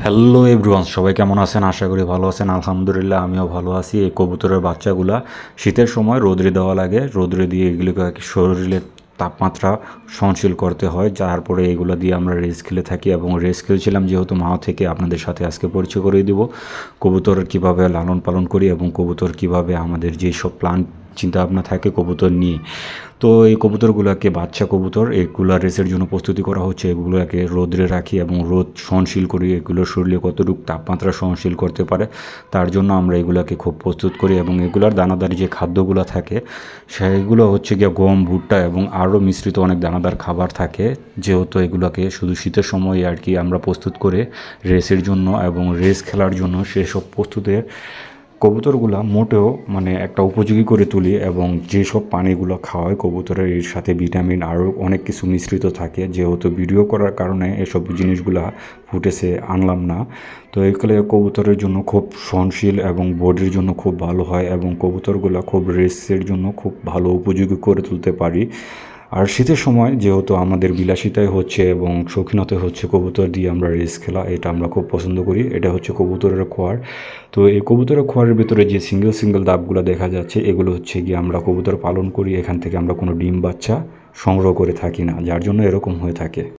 Hello everyone, সবাই কেমন আছেন? আশা করি ভালো আছেন। আলহামদুলিল্লাহ আমিও ভালো আছি। এই কবুতরের বাচ্চাগুলা শীতের সময় রোদরে দেওয়া লাগে, রোদরে দিয়ে এগুলোকে আর কি শরীরের তাপমাত্রা সহনশীল করতে হয়। তারপরে এগুলো দিয়ে আমরা রেস খেলে থাকি এবং রেস খেলছিলাম যেহেতু মা থেকে আপনাদের সাথে আজকে পরিচয় করিয়ে দিব কবুতর কীভাবে লালন পালন করি এবং কবুতর কীভাবে আমাদের যেসব প্ল্যান চিন্তাভাবনা থাকে কবুতর নিয়ে। তো এই কবুতরগুলোকে বাচ্চা কবুতর এগুলা রেসের জন্য প্রস্তুতি করা হচ্ছে। এগুলোকে রোদরে রাখি এবং রোদ সহনশীল করি, এগুলোর শরীরে কতটুকু তাপমাত্রা সহনশীল করতে পারে তার জন্য আমরা এগুলোকে খুব প্রস্তুত করি। এবং এগুলার দানাদার যে খাদ্যগুলো থাকে সেগুলো হচ্ছে গিয়ে গম, ভুট্টা এবং আরও মিশ্রিত অনেক দানাদার খাবার থাকে। যেহেতু এগুলোকে শুধু শীতের সময় আর কি আমরা প্রস্তুত করে রেসের জন্য এবং রেস খেলার জন্য সেসব প্রস্তুতের কবুতরগুলা মোটেও মানে একটা উপযোগী করে তুলি। এবং যেসব পানিগুলো খাওয়ায় কবুতরের এর সাথে ভিটামিন আরও অনেক কিছু মিশ্রিত থাকে। যেহেতু ভিডিও করার কারণে এসব জিনিসগুলা ফুটেজে আনলাম না। তো এগুলো কবুতরের জন্য খুব সহনশীল এবং বডির জন্য খুব ভালো হয় এবং কবুতরগুলা খুব রেসের জন্য খুব ভালো উপযোগী করে তুলতে পারি। আর শীতের সময় যেহেতু আমাদের বিলাসিতাই হচ্ছে এবং শৌখিনতাই হচ্ছে কবুতর দিয়ে আমরা রেস খেলা, এটা আমরা খুব পছন্দ করি। এটা হচ্ছে কবুতরের খোয়ার। তো এই কবুতরের খোয়ারের ভিতরে যে সিঙ্গেল সিঙ্গেল দাগগুলো দেখা যাচ্ছে এগুলো হচ্ছে গিয়ে আমরা কবুতর পালন করি, এখান থেকে আমরা কোনো ডিম বাচ্চা সংগ্রহ করে থাকি না, যার জন্য এরকম হয়ে থাকে।